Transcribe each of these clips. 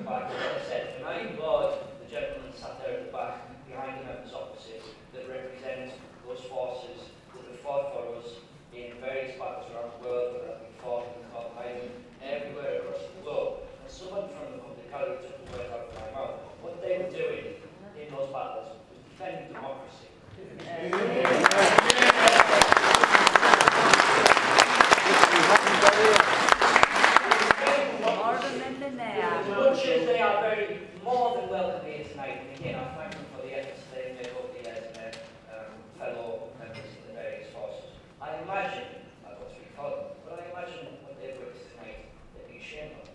back, as I said, and I applaud the gentleman sat there at the back, behind the members opposite, that represent those forces that have fought for us in various battles around the world, that have been fought in Northern Ireland, everywhere across the globe. And someone from the public gallery took the words out of my mouth. What they were doing in those battles was defending democracy. As much as they are very more than welcome here tonight, and again, I thank them for the efforts they've made over the years and their fellow members of the various forces. I imagine, I don't speak for them, but I imagine what they've witnessed tonight, they'd be ashamed of.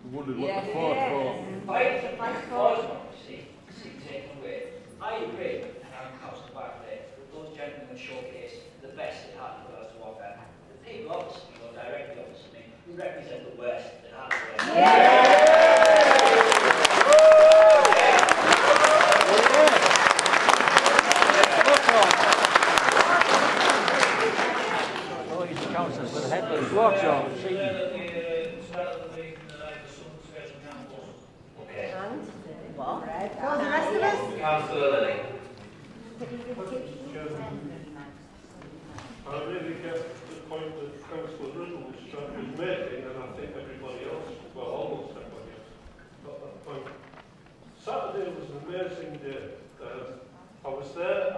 We wondered what the fought for. Fight for democracy, see taken away. I agree, and I'm casting back there, that those gentlemen showcase the best that Hartlepool has to offer. The people opposite me, or directly opposite me, who represent the worst that Hartlepool has to offer. Councillors with the headless watch on. Okay. What? Well, the rest of us? Councillor Lilly. I really get the point that Councillor Riddle was making, and I think everybody else, well, almost everybody else, got that point. Saturday was an amazing day. I was there. I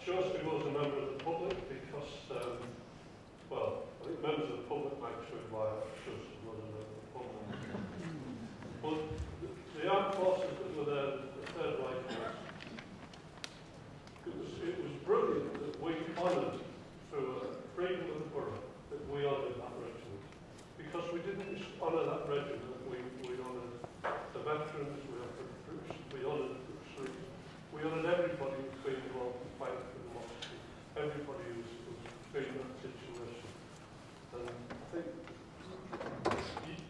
chose to go as a member of the public because, well, I think members of the public might explain why I chose to go as a member of the public. But the armed forces that were there, the Third Reich was, it was brilliant that we honoured through freedom of the borough, that we honoured that regiment. Because we didn't just honour that regiment, we honoured the veterans, we honoured the troops, we honoured everybody who's been involved in fighting for democracy, everybody who's been in that situation. And I think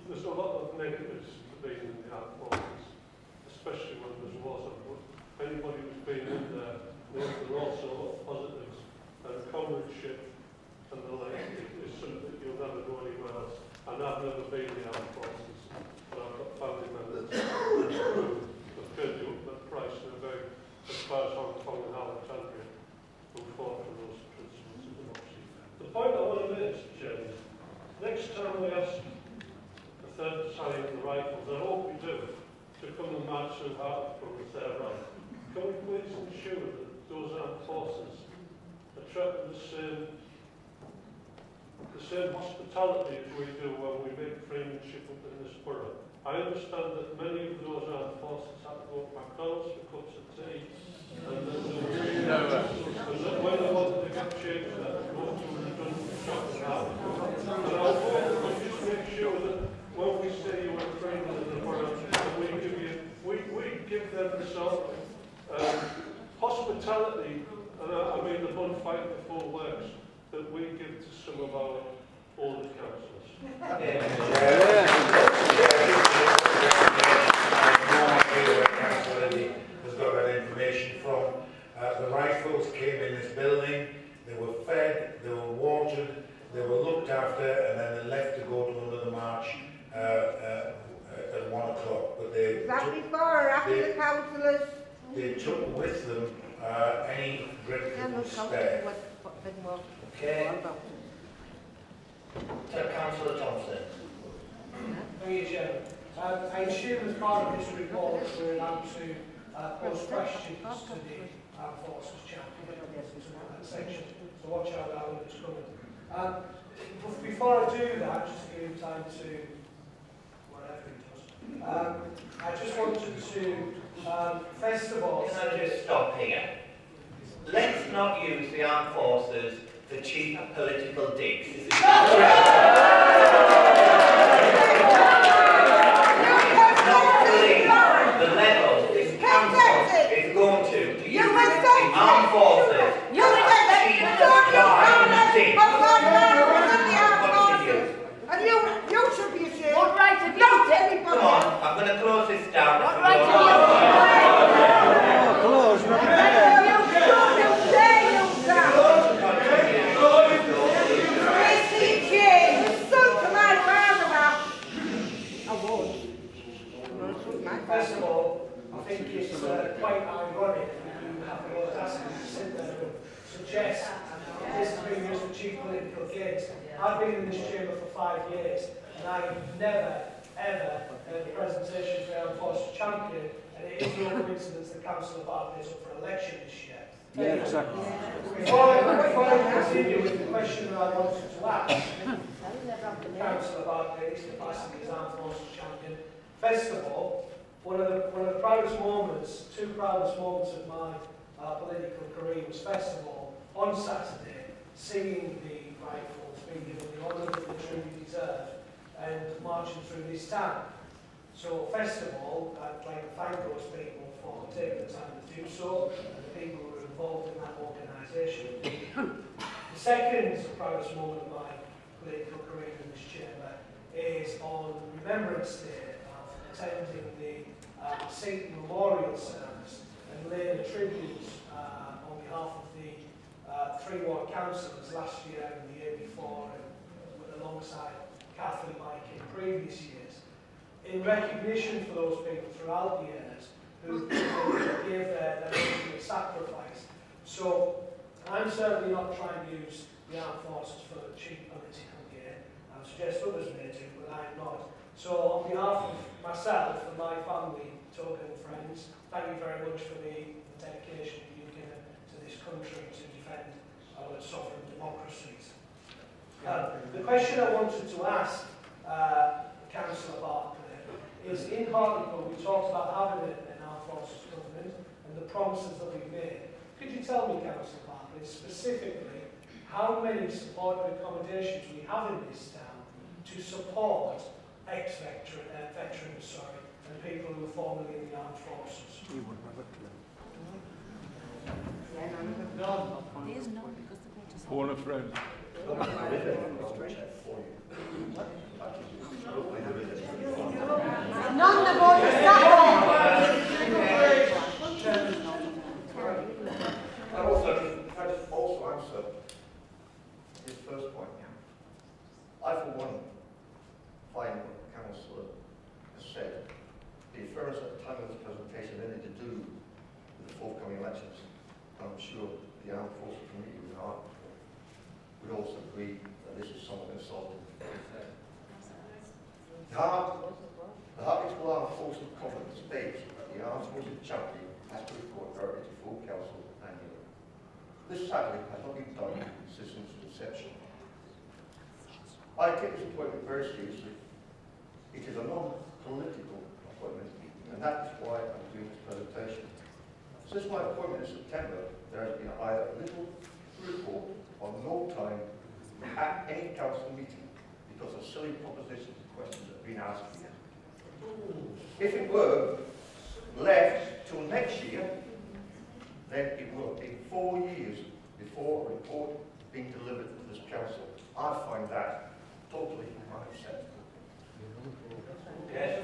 there's a lot of negatives to being in the armed forces, especially when there's wars on. But anybody who's been in there knows there are also a lot of positives, and comradeship and the like is something that you'll never go anywhere else. And I've never been in the armed forces, but I've got family members who've paid the ultimate price and are very, as far as Hong Kong and Alexandria, who fought for those principles of democracy. The point I want to make, Mr. Chairman, is next time we ask the 3rd Battalion of the Rifles, I hope we do, to come and march through Hartlepool with their right, can we please ensure that those armed forces attract the same hospitality as we do when we make friendship up in this borough? I understand that many of those armed forces have to go to McDonald's for cups of tea, and that when they wanted to get changed, they had to go to a redundant shop and have. And I hope we just make sure that when we say you are friends of the borough, that we give them the sort of hospitality, and I mean the fun fight before works, that we give to some of our older councillors. Has got that information from. The rifles came in this building, they were fed, they were watered, they were looked after, and then they left to go to another march at 1 o'clock. But they Is that before or after the councillors? They took with them any drink that was spare. Okay. Councillor Thompson. Thank you, Chairman. I assume as part of this report we're allowed to pose questions to the Armed Forces champion in that section, so watch out that when it's coming. Before I do that, just to give you time to whatever it does, I just wanted to first of all... Can I just stop here? Let's not use the armed forces for cheap political digs. The level this council is going to use the armed forces cheap and you should be ashamed. What right have you got? Come on, I'm going to close this down. What right have you got? You years. I've been in this chamber for 5 years, and I've never, ever heard a presentation for the Armed Forces Champion, and it is no coincidence that Councillor Bartley is up for election this year. Yeah, exactly. Before I continue with the question that I wanted to ask, Councillor Bartley, at least capacity as Armed Forces Champion, first of all, one of the proudest moments, two proudest moments of my political career was, first of all, on Saturday, seeing the rifles being given the honour that they truly deserve and marching through this town. So, first of all, I'd like to thank those people for taking the time to do so, and the people who were involved in that organisation. The second proudest moment of my political career in this chamber is on Remembrance Day, of attending the Satan Memorial Service and laying a tribute on behalf of the 3 ward councillors last year and the year before, and alongside Catherine Mike in previous years, in recognition for those people throughout the years who gave their ultimate sacrifice. So I'm certainly not trying to use the armed forces for cheap political gain. I suggest others may do, but I'm not. So on behalf of myself and my family, token friends, thank you very much for the dedication that you've given to this country to defend our sovereign democracies. The question I wanted to ask Councillor Bartley is, in Hartlepool we talked about having an armed forces government and the promises that we've made. Could you tell me, Councillor Bartley, specifically how many supportive accommodations we have in this town to support ex-veterans, and people who are formerly in the armed forces? Phone a friend. None of us is that I also answer his first point. I, for one, find what the Councillor has said, the inference at the time of this presentation, anything to do with the forthcoming elections. I'm sure the Armed Forces Committee would also agree that this is somewhat insulting. The Hartlepool Armed Forces Conference states that the Armed Forces Champion has to report directly to full council annually. This sadly has not been done since its inception. I take this appointment very seriously. It is a non-political appointment, and that is why I'm doing this presentation. Since my appointment in September, there has been either little report or no time at any council meeting because of silly propositions and questions that have been asked here. If it were left till next year, then it will be 4 years before a report being delivered to this council. I find that totally unacceptable. Yes.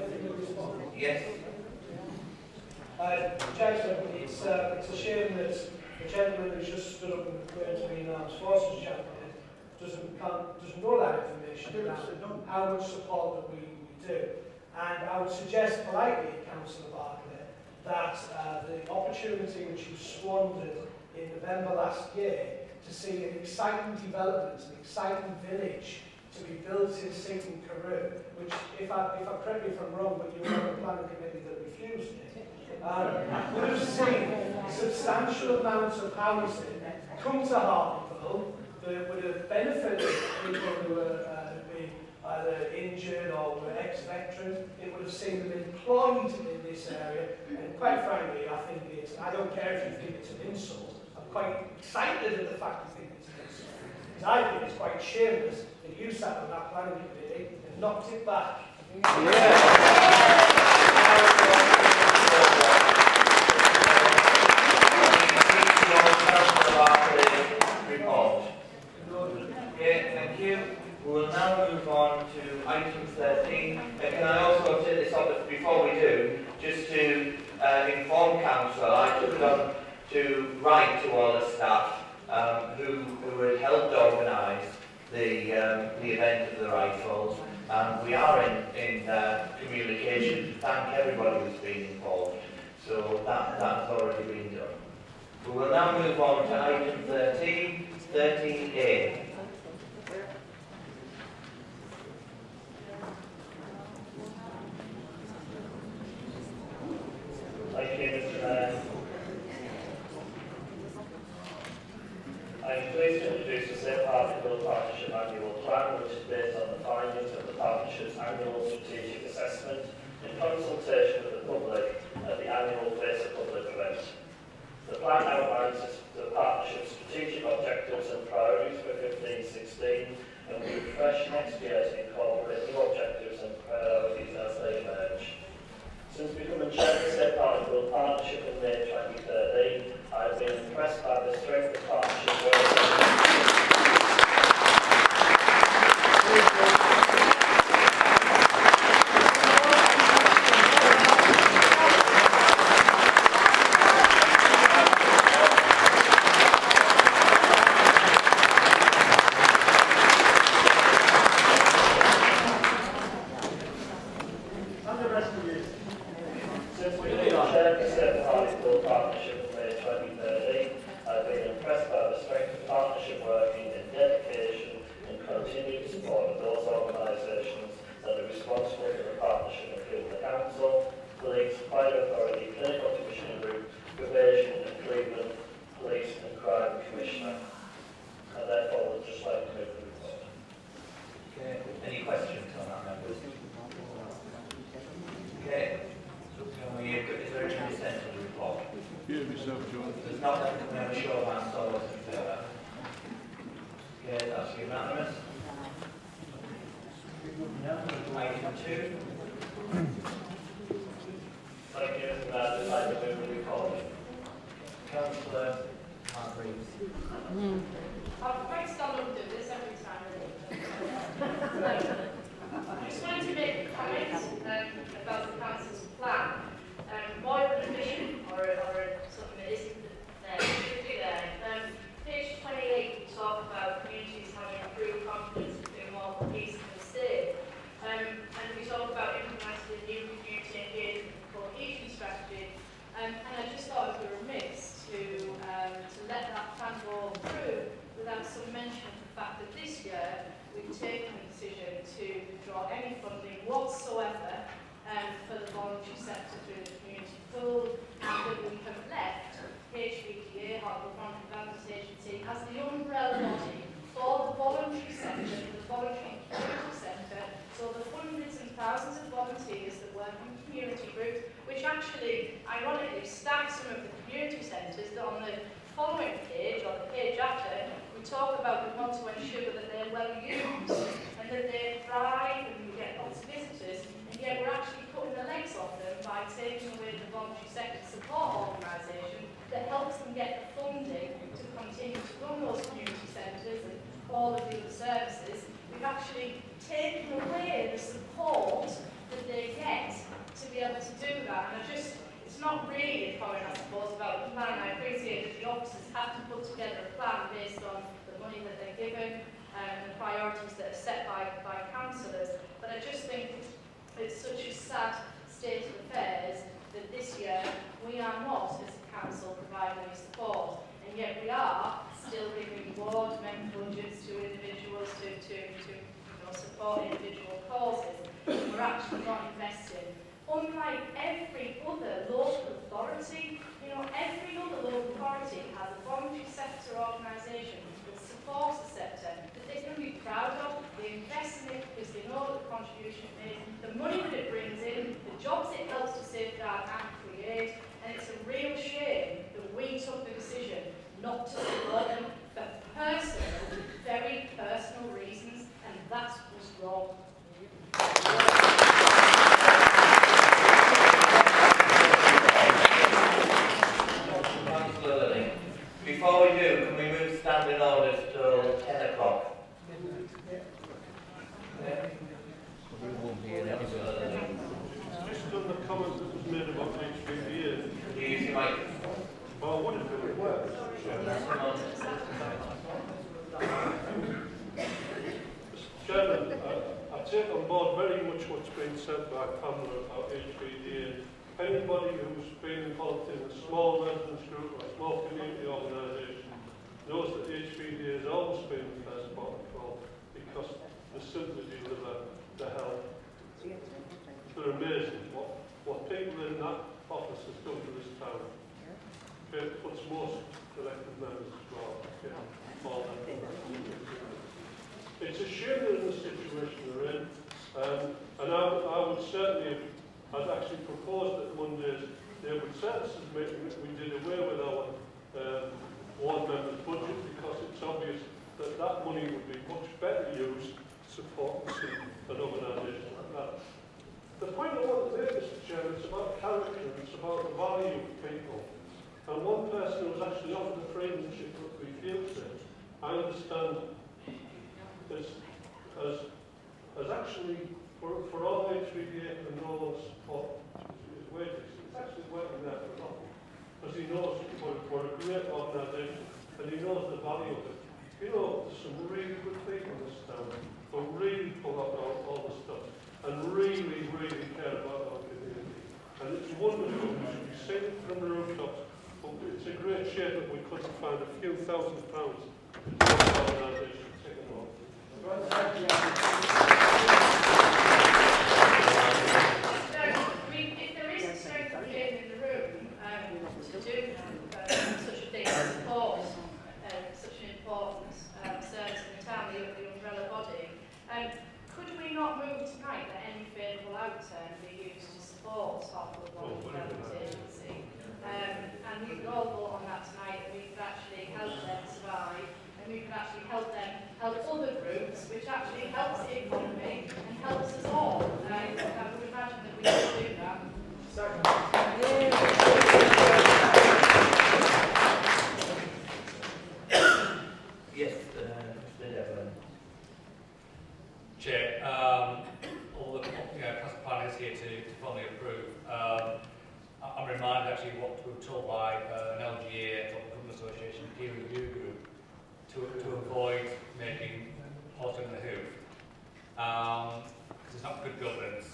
Yes. Gentlemen, it's a shame that the gentleman who's just stood up and claimed to be an armed forces champion doesn't know that information about how much support that we do. And I would suggest politely, Councillor Bartley, that the opportunity which you squandered in November last year to see an exciting development, an exciting village to be built in Seaton Carew, which, if I correct me if I'm wrong, but you were on the planning committee that refused it, would have seen substantial amounts of housing come to Hartlepool that would have benefited people who were either injured or were ex-veterans. It would have seen them employed in this area, and quite frankly, I think I don't care if you think it's an insult, I'm quite excited at the fact you think it's an insult. Because I think it's quite shameless that you sat on that planning committee and knocked it back. Thank you. We will now move on to item 13. And can I also take this up before we do, just to inform council, I took it on to write to all the staff who had helped organise the event of the rifles. We are in communication to thank everybody who's been involved. So that's already been done. We will now move on to item 13, 13A. which is based on the findings of the partnership's annual strategic assessment in consultation with the public at the annual Face of Public event. The plan outlines the partnership's strategic objectives and priorities for 15-16 and will refresh next year to incorporate new objectives and priorities as they emerge. Since becoming chair of the State Hartlepool Partnership in May 2013, I have been impressed by the strength of partnership work. There's not that we have a show of hands, so what's in favour? Okay, that's unanimous. Item 2. Thank you, and I'd just like to move the report. Councillor Hargreaves. I might stand up and do this every time. I just wanted to make a comment about the council's plan. More than a vision or something that isn't there, should be there. Page 28, we talk about communities having improved confidence in more cohesive and safe. And we talk about implementing a new community engagement and cohesion strategy. And I just thought it would be remiss to let that plan go through without some mention of the fact that this year we've taken the decision to withdraw any funding whatsoever for the voluntary sector through the community pool, and that we have left HVDA, Hartlepool Voluntary Development Agency, as the umbrella body for the voluntary sector, for the voluntary community sector, so the hundreds and thousands of volunteers that work in community groups, which actually, ironically, staff some of the community centres that on the following page, or the page after, we talk about we want to ensure that they're well used and that they thrive and we get lots of visitors, and yet we're actually putting the legs off them by taking away the voluntary sector support organisation that helps them get the funding to continue to run those community centres and all of the other services. We've actually taken away the support that they get to be able to do that. And it's not really a comment, I suppose, about the plan. I appreciate that the officers have to put together a plan based on the money that they're given and the priorities that are set by councillors. But I just think it's such a sad state of affairs that this year we are not, as a council, providing any support, and yet we are still giving ward member budgets to individuals to support individual causes. We're actually not investing. Unlike every other local authority, every other local authority has a voluntary sector organisation that supports the sector, that they can be proud of. They invest in it because they know what the contribution it makes, the money that it brings in, the jobs it helps to safeguard and create, and it's a real shame that we took the decision not to support them for personal, very personal reasons, and that was wrong. Before we do, can we move standing orders till 10 o'clock? Just on the comment that was made about HVDA. Do you use your microphone? Well, I wouldn't do it well. Mr. Chairman, I take on board very much what's been said by Pamela about HVDA. Anybody who's been involved in a small residence group or a small community organisation knows that HVDA has always been the first port of call because they simply deliver the help. They're amazing what people in that office has done for this town. Okay, it puts most elected members as well. Okay, all that. It's a shame that in the situation they're in. And I would certainly, I'd actually proposed at Monday's Neighbourhood Services meeting that we did away with our ward members' budget, because it's obvious that that money would be much better used to support an organisation like that. The point I want to make, Mr. Chairman, is about character, it's about the value of people. And one person who was actually offered the premiership of the field said, I understand as actually, for all HVDA and no one's support his wages, he's actually working there for nothing. Because he knows what a great organisation, and he knows the value of it. You know, there's some really good people in this town who really pull up all the stuff and really, really care about our community. And it's wonderful, we should be singing from the rooftops, but it's a great shame that we couldn't find a few £1,000 to the organisation taken off. If there is strength of faith in the room to do such a thing as support such an important service in the town, the umbrella body, could we not move tonight that any favourable outturn be used to support Hartlepool Development Agency? And we could all vote on that tonight, and we could actually help them survive, and we could actually help them help other groups, which actually helps the economy and helps us all. I would imagine that we could do that. Yes, Chair, all the council plan is here to formally approve. I'm reminded actually what we were told by an LGA, or the Government Association peer review group, to avoid making policy in the hoof. Because it's not good governance.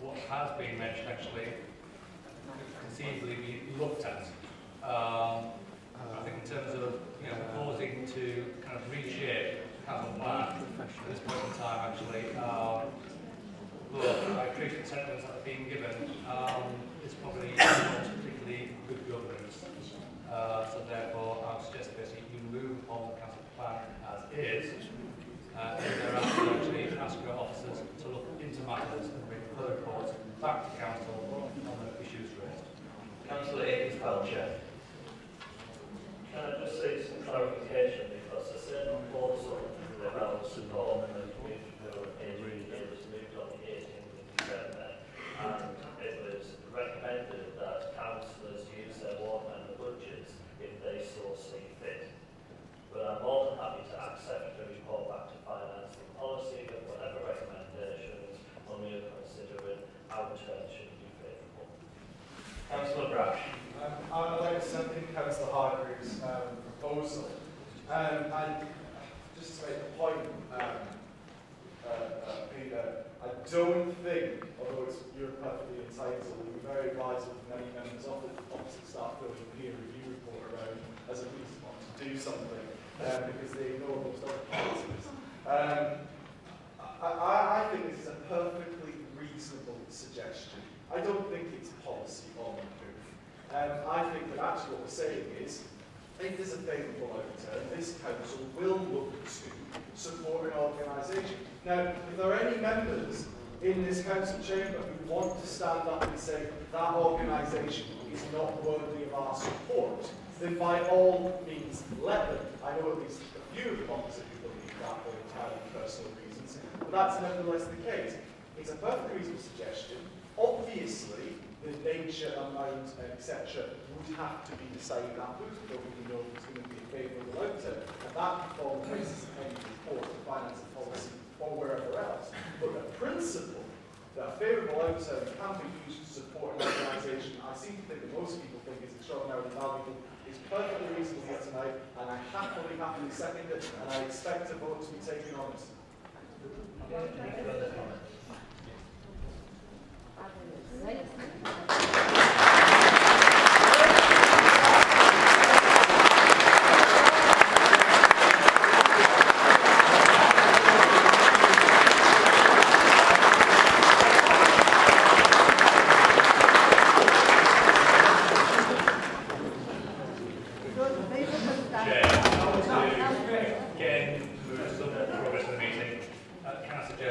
What has been mentioned actually conceivably be looked at. I think in terms of proposing to kind of reshape the council plan at this point in time actually, look, I appreciate the sentiments that are being given, it's probably not particularly good governance. So therefore I would suggest basically you move on the council plan as is, and thereafter actually ask your officers to look into matters and bring further reports back to council on the issues raised. Councillor Aiken's Chair. Can I just say some clarification, because the same proposal about support and community development was moved on the 18th of December, and it was recommended that councillors use their ward member budgets if they so see fit. But I'm more than happy to accept the report back to finance and policy, but whatever recommendations when we are considering our terms should be favourable. Councillor Brash. I'd like to send in Councillor Hargreaves' proposal. And just to make a point, Peter, I don't think, although you're perfectly entitled, it would be very advisable for many members of the opposite staff throwing a peer review report around as a reason not to do something, because they ignore most other policies. I think this is a perfectly reasonable suggestion. I don't think it's policy on the move. I think that actually what we're saying is, if there's a favourable outturn, this council will look to support an organisation. Now, if there are any members in this council chamber who want to stand up and say that organisation is not worthy of our support, then by all means let them. I know at least a few of the opposite who believe that for entirely personal reasons, but that's nevertheless the case. It's a perfectly reasonable suggestion. Obviously, the nature, amount, etc. would have to be decided afterwards. Nobody knows it's going to be a favourable outturn. And that can fall on the basis of any report, the finance and policy, or wherever else. But the principle that a favourable outturn can be used to support an organisation, I seem to think that most people think is extraordinarily valuable, is perfectly reasonable here tonight, and I happily second it, and I expect a vote to be taken on it. Any further comments?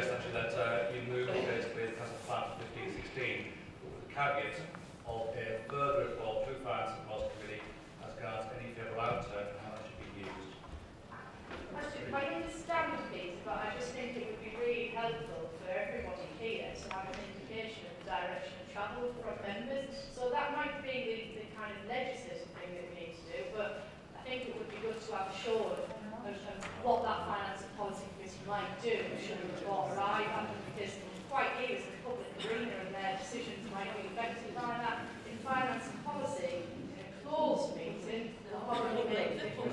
suggest actually that you move basically the council plan to 1516, but with the caveat of a further report through Finance and Policy Committee as regards any favourable outturn and how that should be used. I understand these, but I just think it would be really helpful for everybody here to have an indication of the direction of travel from members. So that might be the kind of legislative thing that we need to do, but I think it would be good to have assured of what that Finance and Policy Committee might do should the report arrive at them, because quite here is the public arena and their decisions might be affected by that. In Finance and Policy, in a closed meeting, they'll probably make different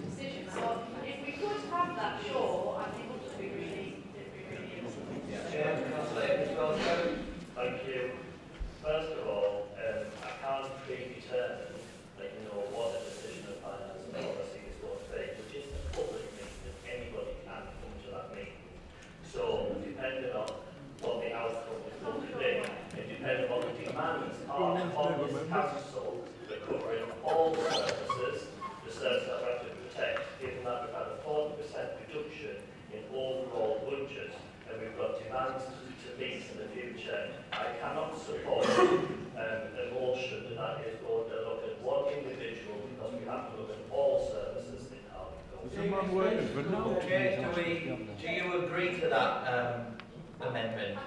decisions. So if we could have that sure, I think it would be really useful. Thank you. First of all, I can't predetermine that you know what a decision of finance and policy is going to be, which is a public meeting, and anybody can come to that meeting. So, depending on what the outcome is going to be, and depending on the demands are on this council, we're covering all the services that we have to protect, given that we've had a 40% reduction in overall budget, and we've got demands to meet in the future. I cannot support a motion that is going to look at one individual, because we have to look at all services in Hartlepool. Someone working for now. Okay, do you agree to that amendment?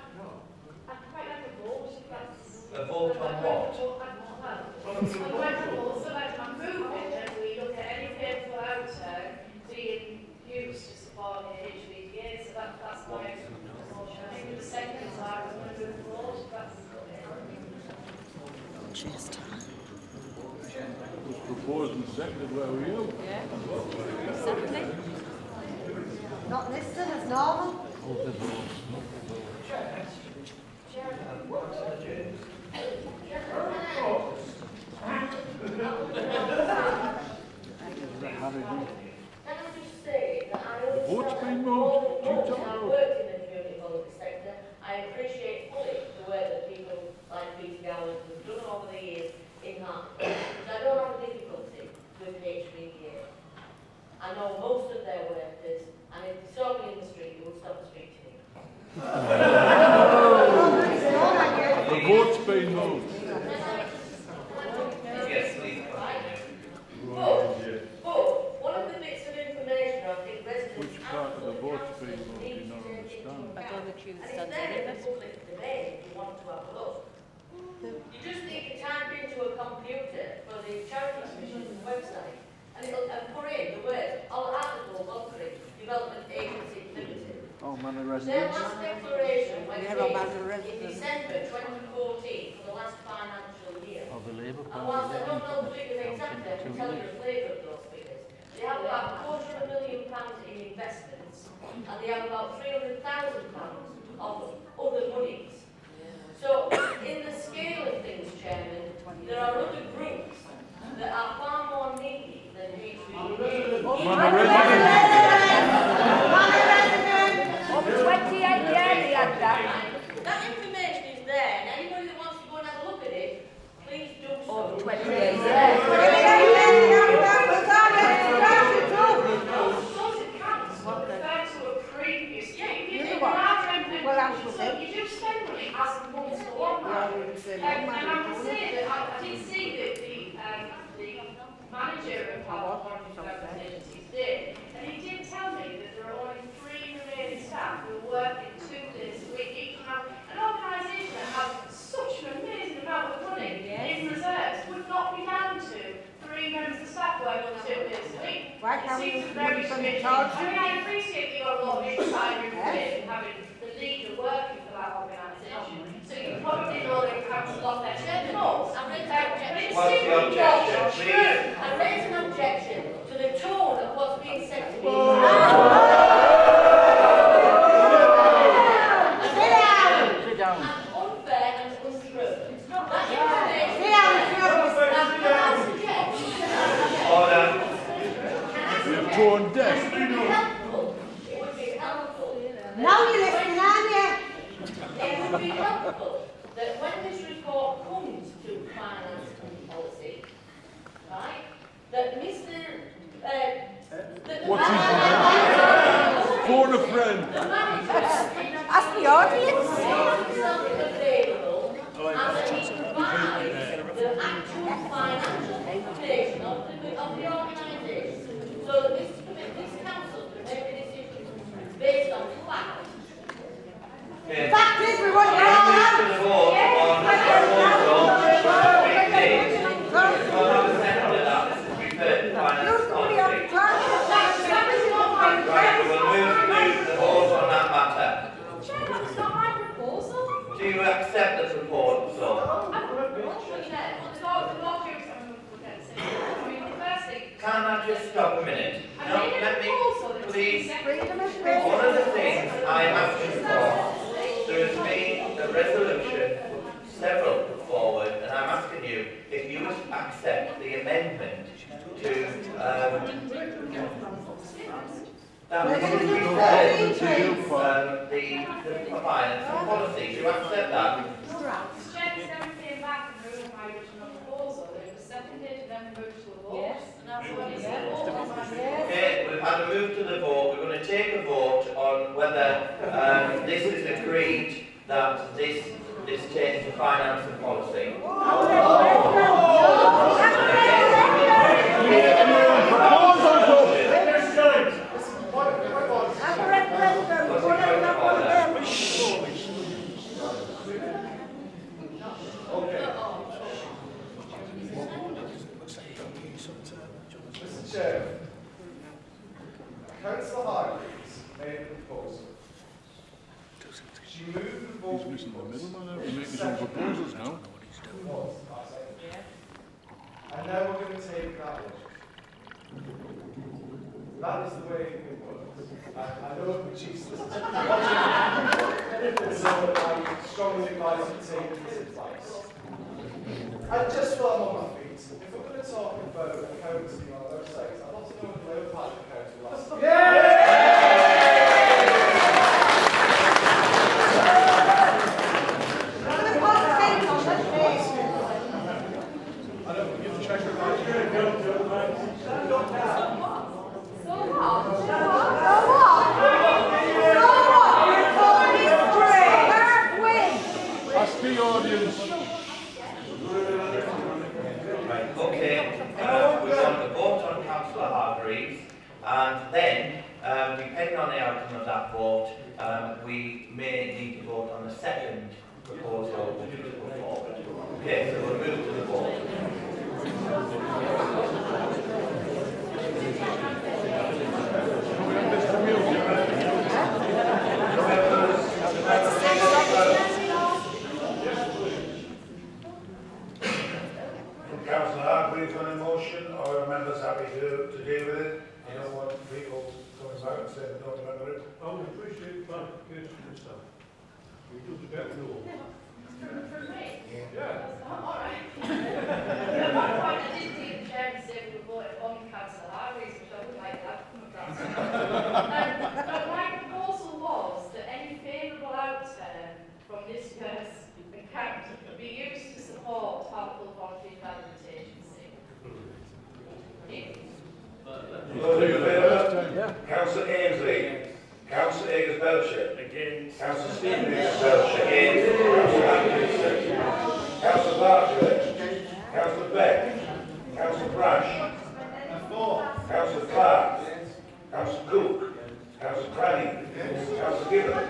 I'd quite like a vote, if that's... A vote on what? I'd like a vote, so like I'm moving that we look at any favourable outturn being used to support the HVDA, so that's my motion. I think the second is I was going to move forward, that's Was proposed and seconded, where were you? Yeah. Secondly. Not listed as normal. Can I just say that I The vote's been moved. I've worked in the community public sector. I appreciate fully the work that people like Peter Gowers have done over the years in Hartlepool. I don't have a difficulty with HVDA. I know most of their workers, and if you saw me in the street, you would stop and speak to me. The vote's been moved. Yes, please. But one of the bits of information I think residents Which part of the vote's been moved, do you not understand? And it's there in the public debate if you want to have a look. You just need to type into a computer for the Charity Commission's website, and it'll put in the words Hartlepool Voluntary Development Agency Limited. Oh, man, the Their residents. last declaration went in December 2014 for the last financial year. Of the Labour And whilst I don't know the figures exactly, I can tell you the flavour of those figures. They have about £250,000 in investments, and they have about £300,000 of other monies. So, in the scale of things, Chairman, there are other groups that are far more needy than HVDA. Over 28 years he had that. That information is there, and anybody that wants to go and have a look at it, please do so. Over 28 years. You do spend money as the months go on. And I can say that I did see that the manager of Hartlepool Development Agencies did, and he did tell me that there are only 3 remaining staff who are working 2 days a week. Each now, an organisation that has such an amazing amount of money in reserves would not be down to 3 members of staff working 2 days a week. Why can't we It seems very from the strange. charge? I mean, I appreciate you have a lot of insider information, having the leader working for that organisation. So you probably know that you have a lot better. No, I raised an objection. What's the objection, please? I raised an objection to the tone of what's being said to me. Sit down. And unfair and untrue. That information Order. You're torn deaf. it would be helpful. It would be helpful. Now you're listening, aren't you? It would be helpful that when this report comes to finance and policy, right, that Mr. What's his name? Phone a friend. The manager the audience. Available, and that he provides the actual financial information of the organisation, so that this council can make a decision based on fact. The fact is, we want to to the vote on the proposal Right, we will move to the vote on that matter. Chairman, it's not my proposal. Do you accept the proposal? The first thing, Can I just stop a minute? I No, made a let me, proposal that was please. accepted. One of the things I am asking for, there has been a resolution, several put forward, and I'm asking you if you would accept the amendment to that was referred to the finance and policy. Do you accept that? Chairman never came back and moved my original proposal. It was seconded and then moved to a vote. Yes. And that's what it's for. Okay, we've had a move to the vote. We're going to take a vote on whether this is agreed that this is taken to finance and policy. Mr. Chair, Councillor Hargreaves made a proposal. She moved the vote. He's missing the middleman out. He's making his own proposals now. And now we're going to take that one. That is the way it works. I know the chief's listening. So I strongly advise you to take this advice. And just while I'm on my feet, if we're going to talk about accounting on our website, I'd love to know what the other part of accounting was. I don't give the treasurer my Ask the audience. Right, okay. We're going to vote on Councillor Hargreaves, and then, depending on the outcome of that vote, we may need to vote on the second proposal which was put forward. Okay, so we'll move to the vote. Councillor Hargreaves on a motion, or are members happy to deal with it? You don't want people coming back and saying they don't remember it? I would appreciate clarification from staff. We just get it all. From me? Yeah. All right. At one point, I did see the chairman say we were voting on Councillor Hargreaves, which I would like that come across. But my proposal was that any favourable outturn from this year's account be used to support Hartlepool Voluntary Development Agency. Those in favour? Councillor Ainsley. Councillor Eggers-Belcher. Against. Councillor Stephen Eggers-Belcher. Against. Councillor Atkinson. Councillor Bartlett. Councillor Beck. Councillor Brash. Councillor Clark. Councillor Cook. Councillor Cranny. Councillor Gibbon.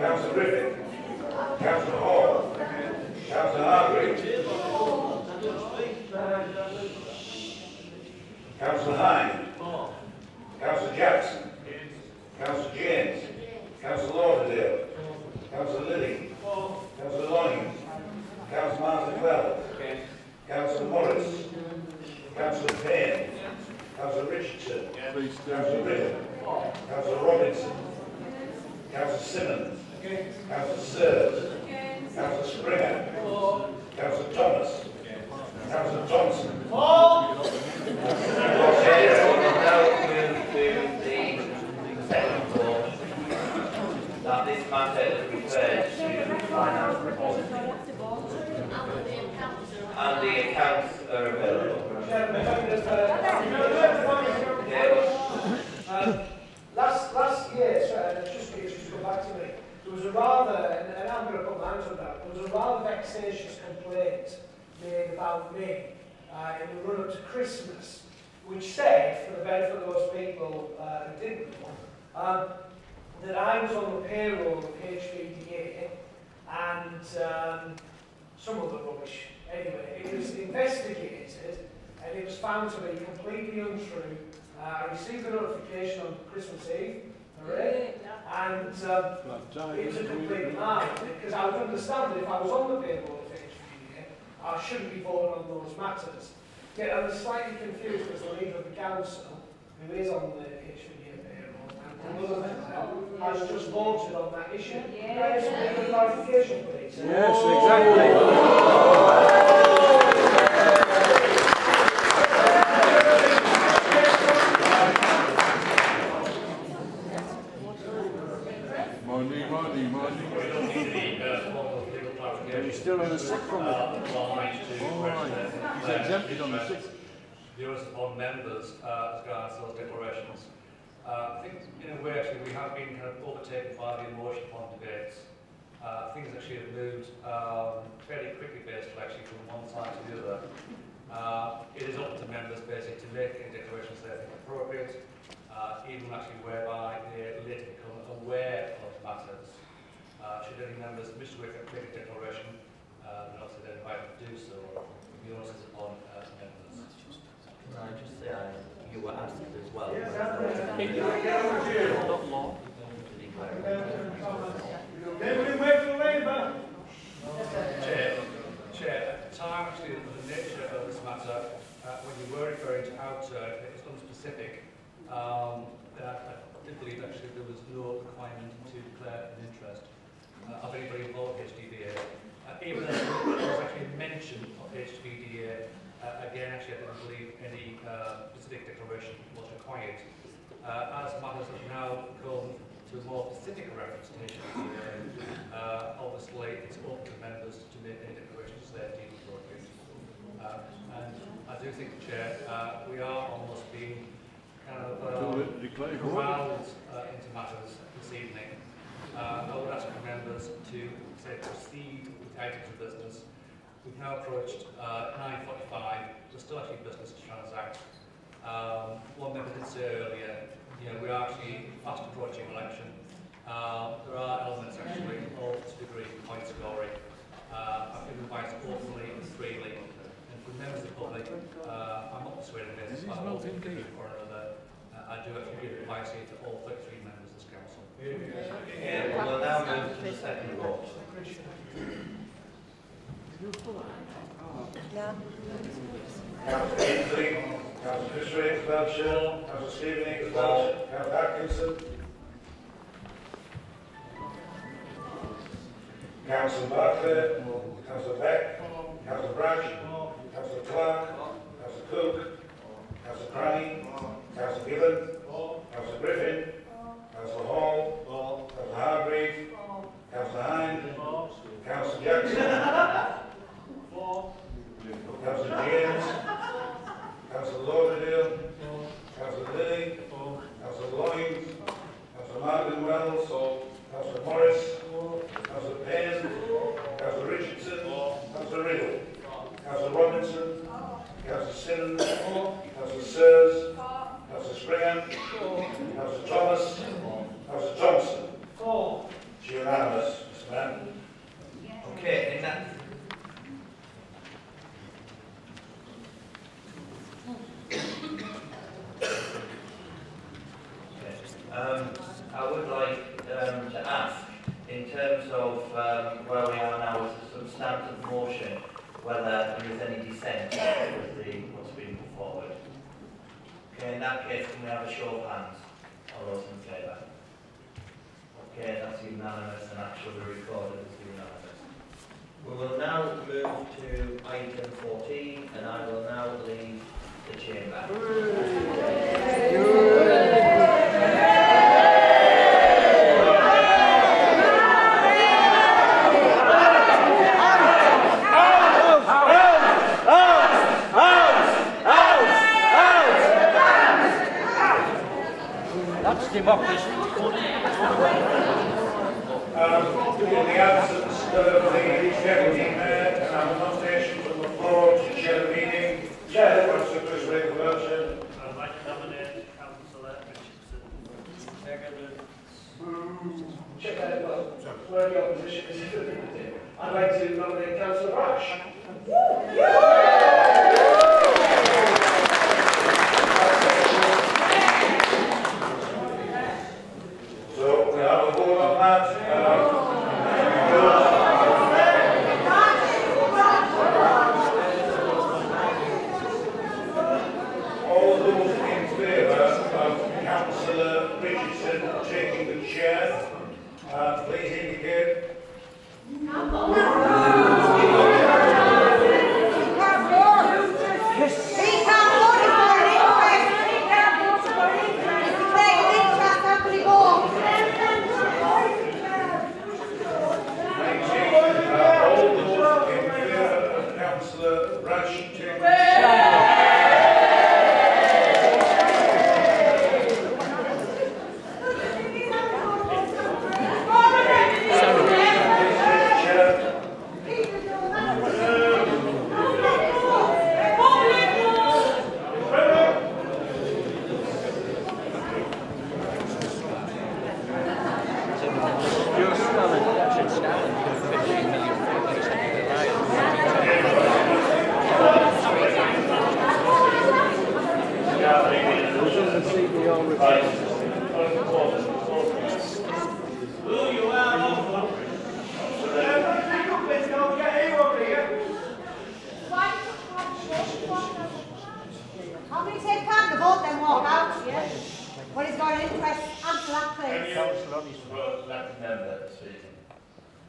Councillor Griffith. Councillor Hall. Councillor Hargreaves. Councillor Hine. Councillor Jackson. Councillor James. Councillor Lauderdale. Councillor Lilly. Councillor Loing. Councillor Martin Bell. Councillor Morris. Councillor Payne. Councillor Richardson. Councillor Ritter. Councillor Robinson. Councillor Simmons. Councillor Sears. Councillor Springer. Councillor Thomas. Councillor Thompson. Okay, so we'll now move to the second vote, that this matter is referred to finance and policy. And the accounts are available. Last year, sorry, just come back to me, there was a going to put my hands on that. There was a rather vexatious complaint made about me in the run-up to Christmas, which said, for the benefit of those people who didn't know, that I was on the payroll of HVDA and some other rubbish. Anyway, it was investigated and it was found to be completely untrue. I received a notification on Christmas Eve, and it was a complete lie, because I would understand that if I was on the payroll of HVDA, I shouldn't be voting on those matters. Yet I was slightly confused as the leader of the council, who is on the HVDA payroll, and another member has just voted on that issue. Can I have some legal clarification, please? Yes, exactly. He's still in the 6th from it. He's exempted on the 6th. The onus upon members as regards those declarations. I think in a way actually we have been kind of overtaken by the emotion upon debates. Things actually have moved fairly quickly basically actually from one side to the other. It is up to members basically to make any declarations they think appropriate, even actually whereby they later become aware of matters. Should any members wish to make a declaration, then obviously they're invited to do so. The onus is upon members. Can I just say, you were asked as well. Yes, not long. Chair, at the time actually of the nature of this matter, when you were referring to outturn, it was unspecific. I did believe actually there was no requirement to declare an interest of anybody involved with HDDA. Even though there was actually a mention of HDDA, again actually I didn't believe any specific declaration was required. As matters have now come to a more specific reference to HDDA, obviously it's up to members to make any declarations they deem appropriate. And I do think, Chair, we are almost being kind of corralled into matters this evening. I would ask the members to say proceed with items of business. We've now approached 9:45. There's still actually business to transact. One member did say earlier, we are actually fast approaching election. There are elements actually of this degree of point scoring. I can advise openly and freely. And for members of the public, I'm not persuaded this is not indeed or another. I do actually give advice here to all 33 members of this council. We'll now move to the second vote. Councillor Ainsley, Councillor Fisher Belcher, Councillor Stephen Inglis Belcher, Councillor Atkinson, Councillor Bartlett, Councillor Beck, Councillor Branch, Councillor Clark, Councillor Cook, Councillor Cranny, Councillor Gibbon, Councillor Griffin, Councillor Hall, Councillor Hargreave, Councillor Hind, Councillor Jackson, Councillor James, Councillor Lauderdale, Councillor Lilly, Councillor Loynes, Councillor Martin Wells, Councillor Morris, Councillor Payne, Councillor Richardson, Councillor Riddle, Councillor Robinson, Councillor Simmons, Councillor Sears, Councillor Springer, Councillor Thomas, Councillor Thompson. It's unanimous, Mr. Man. Okay, in that. I would like to ask, in terms of where we are now as a substantive motion, whether there is any dissent with what's been put forward. Okay, in that case, can we have a show of hands? All those in favour? Okay, that's unanimous and actually recorded as unanimous. We will now move to item 14, and I will now leave the chamber. That's democracy. In the absence Councillor, please, Deputy Mayor, can I have a nomination from the floor to chair the meeting? Chair. Councillor Chris Wilson. I'd like to nominate Councillor Richardson. Check that out. Where the opposition is. I'd like to nominate Councillor Rash. So we have a vote on that. All those in favour of Councillor Richardson taking the chair, please indicate.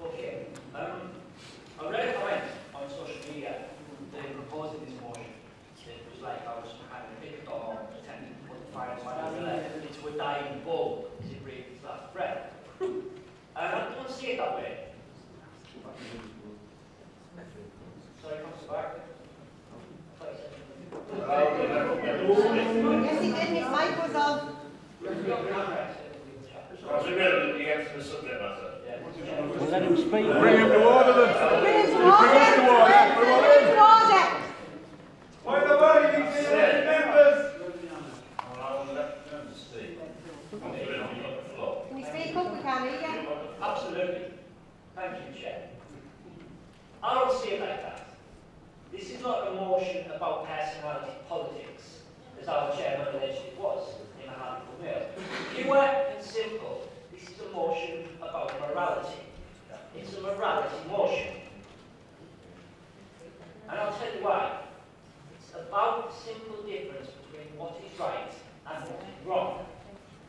Okay. I read a comment on social media that proposing this motion. It was like I was kind of picked on pretending to put the fire into a dying bull as it breathed its last breath. And I don't see it that way. Sorry, Councillor Barker. Yes, he did. His mic was on. Was it relevant against the subject matter? Well, let him speak. Bring him to order then. Bring him to order. Bring him to order. Point of order, you members. I'll let them speak. Can you speak up? We can't hear you. Absolutely. Thank you, Chair. I don't see it like that. This is not a motion about personality politics, as our chairman alleged it was in the Hartlepool Mail. Pure and simple, this is a motion about morality. It's a morality motion. And I'll tell you why. It's about the simple difference between what is right and what is wrong.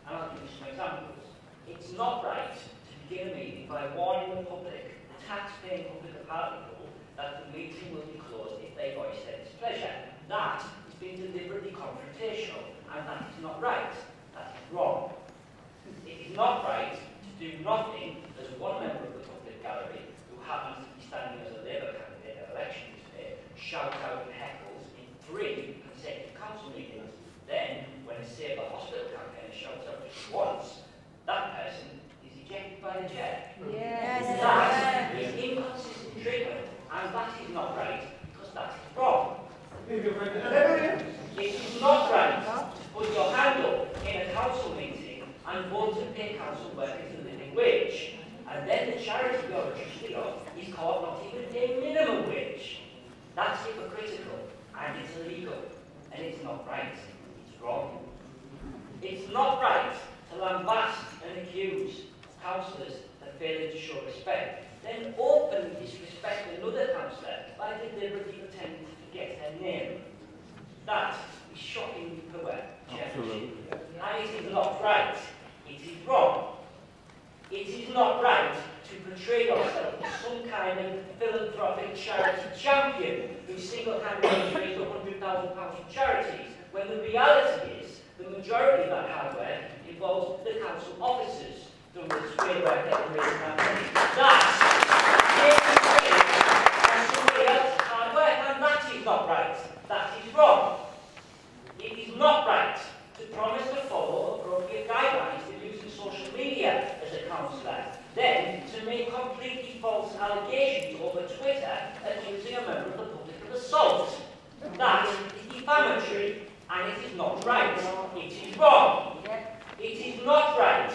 And I'll give you some examples. It's not right to begin a meeting by warning the public, the tax-paying public of Hartlepool, that the meeting will be closed if they voice their displeasure. That is being deliberately confrontational, and that is not right. That is wrong. It is not right to do nothing as one member of the public gallery, who happens to be standing as a Labour candidate at election today, shout out and heckles in 3 consecutive council meetings. Then, when a Save the Hospital campaign shouts out just once, that person is ejected by the chair. Yes. That is inconsistent treatment, and that is not right, because that is wrong. It is not right to put your hand up in a council meeting and vote to pay council workers a living wage, and then the charity you're a trustee of is called not even a minimum wage. That's hypocritical, and it's illegal, and it's not right. It's wrong. It's not right to lambast and accuse councillors of failing to show respect, then openly disrespect another councillor by deliberately pretending to forget her name. That is shockingly poor chairmanship. And it is not right. It is wrong. It is not right to portray yourself as some kind of philanthropic charity champion who single-handedly raised £100,000 for charities, when the reality is the majority of that hard work involves the council officers doing the straight work and raising that money. That's taking credit for somebody else's hard work, and that is not right. That is wrong. It is not right to promise to follow appropriate guidelines for using social media as a councillor, then to to make completely false allegations over Twitter accusing a member of the public of assault. That is defamatory, and it is not right. It is wrong. It is not right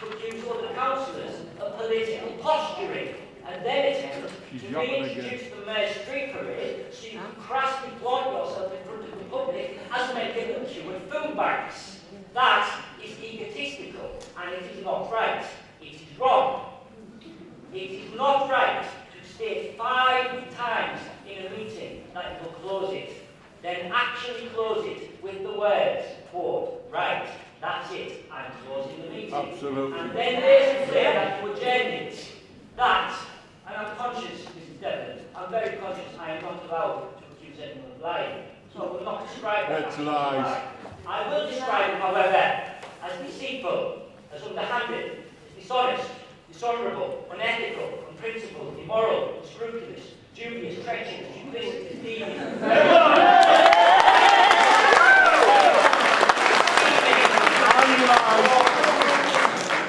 to accuse other councillors of political posturing and then attempt to reintroduce the Mayor's Street Parade so you can crassly flaunt yourself in front of the public as making them queue at food banks. That is egotistical, and it is not right. It is wrong. It is not right to state 5 times in a meeting that you will close it, then actually close it with the words, quote, right, that's it, I'm closing the meeting. Absolutely. And then later say that you adjourned it. That, and I'm conscious, Mrs. Devlin, I'm very conscious I am not allowed to accuse anyone of lying. So I will not describe that as lies. I will describe it, however, as deceitful, as underhanded, as dishonest, dishonourable, unethical, unprincipled, immoral, unscrupulous, dubious, treacherous, duplicitous, thieving.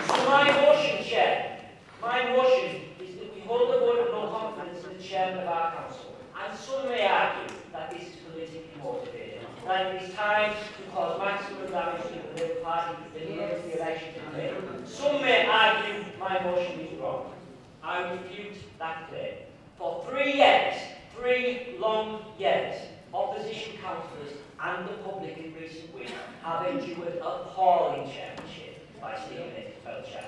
So my motion, Chair, my motion is that we hold a vote of no confidence in the Chairman of our Council. And some may argue that this is politically motivated, that it is time to cause maximum damage to the Labour Party in the election to claim. Some may argue my motion is wrong. I refute that claim. For 3 years, 3 long years, opposition councillors and the public in recent weeks have endured appalling chairmanship by Stephen Belcher.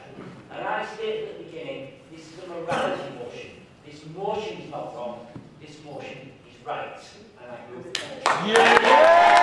And I stated at the beginning, this is a morality motion. This motion is not wrong, this motion is right. And I move the motion.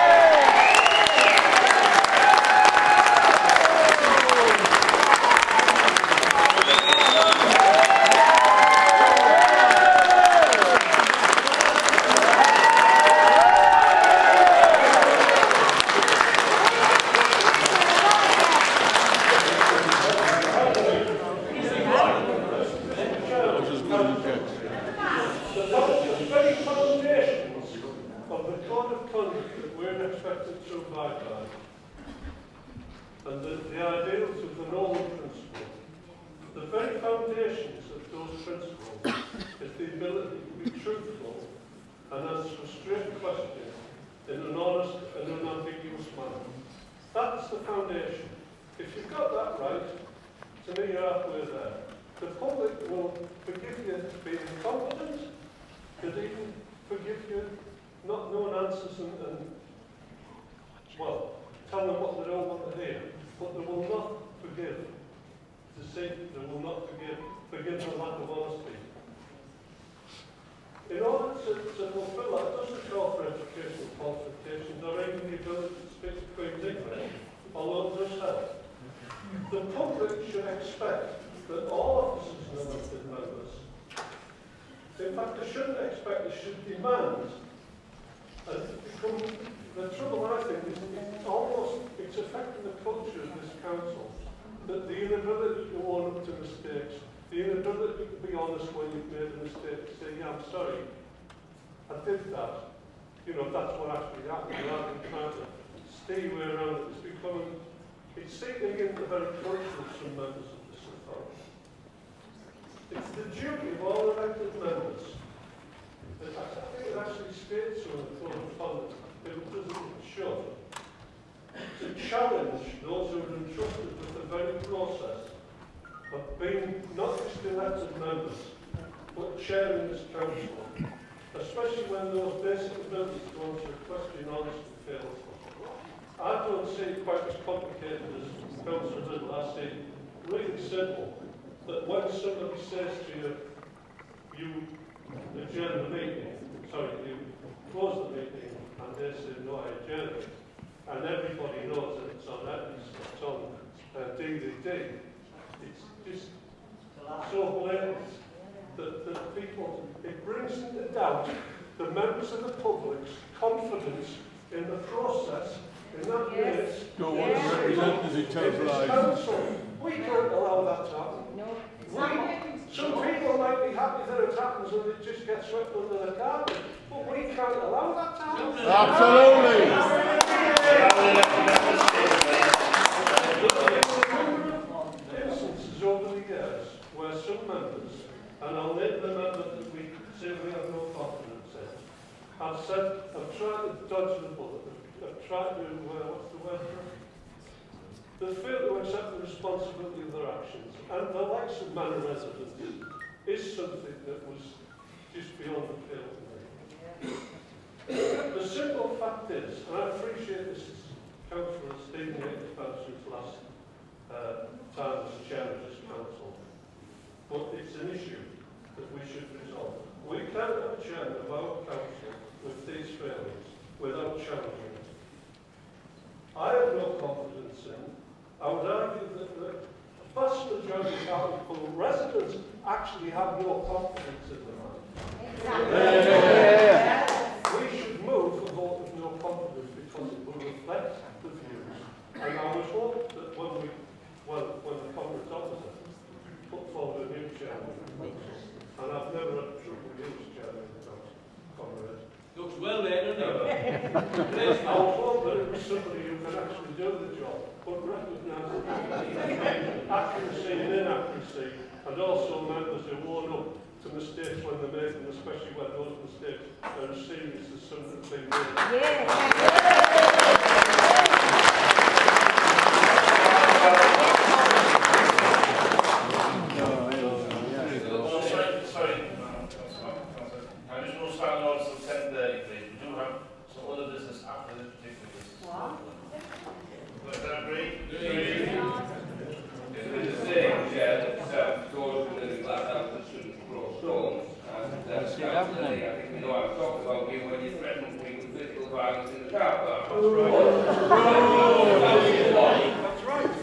And the ideals of the Northern Principle, the very foundations of those principles is the ability to be truthful and answer a straight question in an honest and unambiguous manner. That's the foundation. If you've got that right, to me you're halfway there. The public will forgive you being incompetent, could even forgive you not knowing answers and well, tell them what they don't want to hear. But they will not forgive deceit, they will not forgive the lack of honesty. In order to fulfill that, it doesn't call for educational qualifications or even the ability to speak the Queen's English, although it does help. The public should expect that all officers and elected members, in fact they shouldn't expect, they should demand, and the trouble I think is it's affecting the culture of this council, that the inability to own up to mistakes, the inability to be honest when you've made a mistake, to say, yeah, I'm sorry, I did that. You know, that's what actually happened, rather than trying to stay way around it. It's seeping into the very culture of some members of this authority. It's the duty of all elected members. In fact, I think it actually states so in the Code of Conduct, it doesn't show, to challenge those who are entrusted with the very process of being not just elected members, but chairing this council, especially when those basic abilities to answer a question honestly fail. I don't see it quite as complicated as Councillor Little. I see it really simple, that when somebody says to you, you adjourn the meeting, you close the meeting, and they say, no, I adjourn it, and everybody knows that it's on DVD. It's just so blatant that people, it brings into doubt the members of the public's confidence in the process, in that case. Don't want to represent as it tells lies. Council. We can't allow that to happen. No. Some people might be happy that it happens and it just gets swept under the carpet, but we can't allow that to happen. Absolutely. Instances over the years where some members, and I'll name the member that we say we have no confidence in, have said, I've tried to dodge the bullet, I've tried to, what's the word for it? They fail to accept the responsibility of their actions, and the likes of Manor residents is something that was just beyond the pale to me. The simple fact is, and I appreciate this Councillor Stephen Hicks' last time as chairman of this council, but it's an issue that we should resolve. We can't have a chairman of our council with these failings without challenging it. I have no confidence in. I would argue that the vast majority of Hartlepool residents actually have no confidence in the man. We should move a vote of no confidence because it will reflect the views. And I would hope that when the Congress officer put forward a new chairman, and I've never had trouble with this chairman in the Congress. Looks well there, doesn't it? I would hope that it was somebody who can actually do the job, but recognise accuracy and inaccuracy, and also members who own up to mistakes when they're making, especially when those mistakes are as serious as some that have been made. I just want to start notice of 10:30, please. We do have some other business after this particular business. Does that agree? It's the same chair that goes within the glass house that shouldn't throw stones. And I think we know I've talked about you when you threatened me with physical violence in the car park. That's right.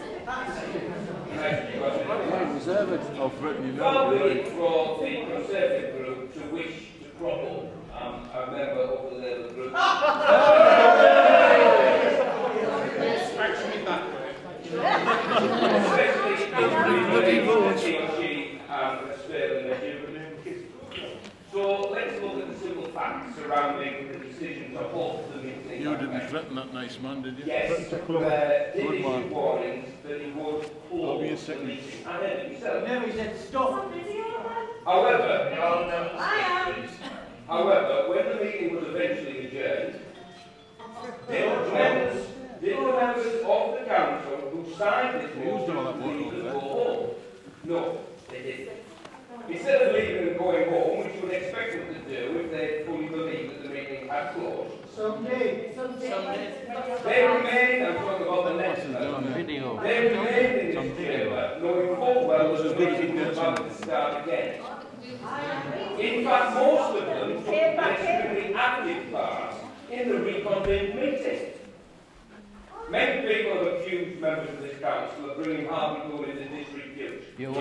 Probably for the Conservative group to wish to crumble a member of the Labour group. Actually, that way. Especially if he or she has failed in their duty. So let's look at the simple facts surrounding the decisions of both the meeting. You didn't threaten that nice man, did you? Yes, did issue warnings that he would hold the meeting ahead of himself. No, he said stop. However, when the meeting was eventually adjourned, did the members of the council who signed this motion leave and go home? No, they didn't. Instead of leaving and going home, which you would expect them to do if they fully believed that the meeting had closed, Someday. they remained, I'm talking about the next video. They remained in this chamber, knowing full well that the meeting was about to start again. In fact, most of them took an extremely active part in the reconvened meeting. Many people have accused members of this council of bringing Hartlepool into disrepute. You're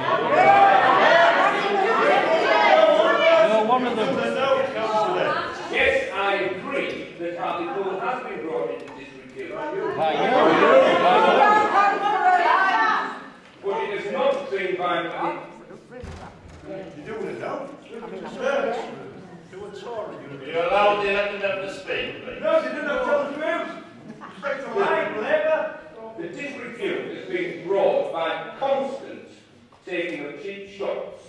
one of them. Yes, I agree that Hartlepool has been brought into disrepute. But it has not been by... You do it now? You allowed the elected member to speak, please. No, they didn't tell the truth. The disrepute has been brought by constant taking of cheap shots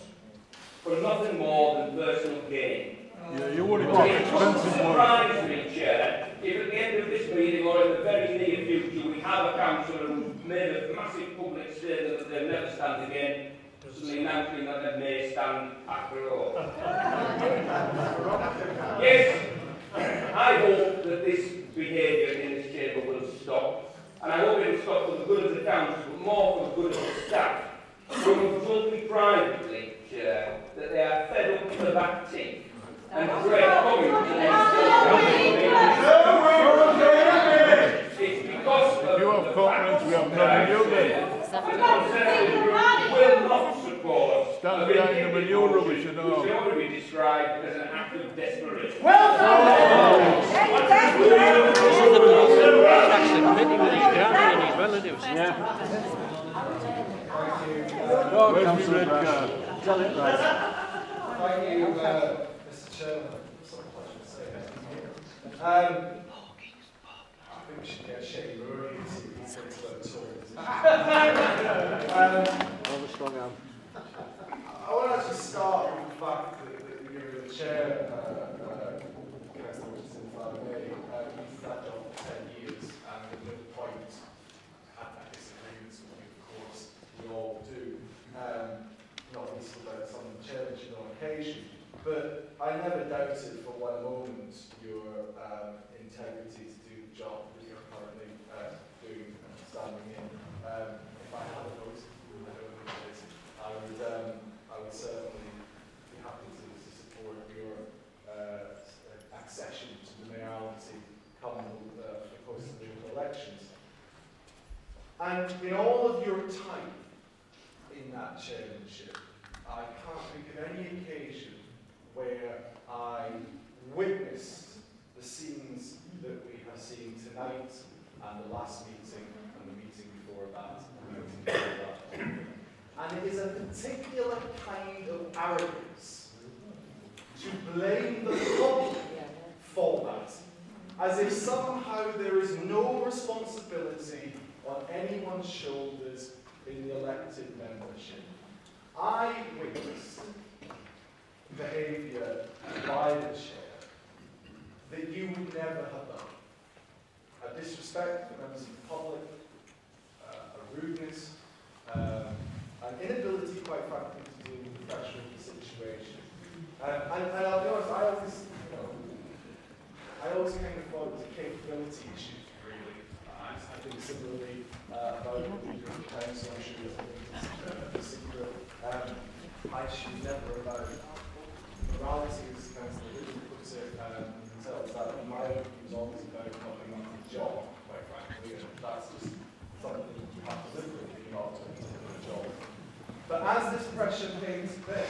for nothing more than personal gain. Yeah, you wouldn't want expensive surprise me, Chair, if at the end of this meeting or in the very near future we have a councillor who's made a massive public statement that they'll never stand again, suddenly announcing that they may stand after all. Yes, I hope that this behaviour in this chamber will stop, and I hope it will stop for the good of the council, but more for the good of the staff, who have told me privately, Chair, that they are fed up to the back teeth and dread coming to the It's because of you have confidence, we have none of you then. the Conservative group will not support Stand behind the manure rubbish and all. which ought to be described as an act of desperation. Well done! This is the tax committee with his family and his relatives. Yeah. Where's my red card? Tell it right. Thank you, Mr. Chairman. It's a pleasure to say that. I think we should get Shady Rory and see if he thinks about talking. All the strong arm. I occasion. But I never doubted for one moment your integrity to do the job that you're currently doing and standing in. If I had a vote, I would certainly be happy to support your accession to the mayoralty come the course of the elections. And in all of your time in that chairmanship, I can't think of any occasion where I witnessed the scenes that we have seen tonight, and the last meeting, and the meeting before that, and the meeting before that. And it is a particular kind of arrogance to blame the public for that, as if somehow there is no responsibility on anyone's shoulders in the elected membership. I witnessed behaviour by the chair that you would never have done. A disrespect for members of the public, a rudeness, an inability, quite frankly, to deal with the pressure of the situation. And I'll be honest, I always kind of thought it was a capability issue, really. I think similarly about the leader of the council, I'm sure it's a secret. I should never about morality as councillor Whitman puts it, tells that my own view is always about copying up the job, quite frankly, and that's just something you have to live with if you're not doing a particular job. But as this pressure came to bear,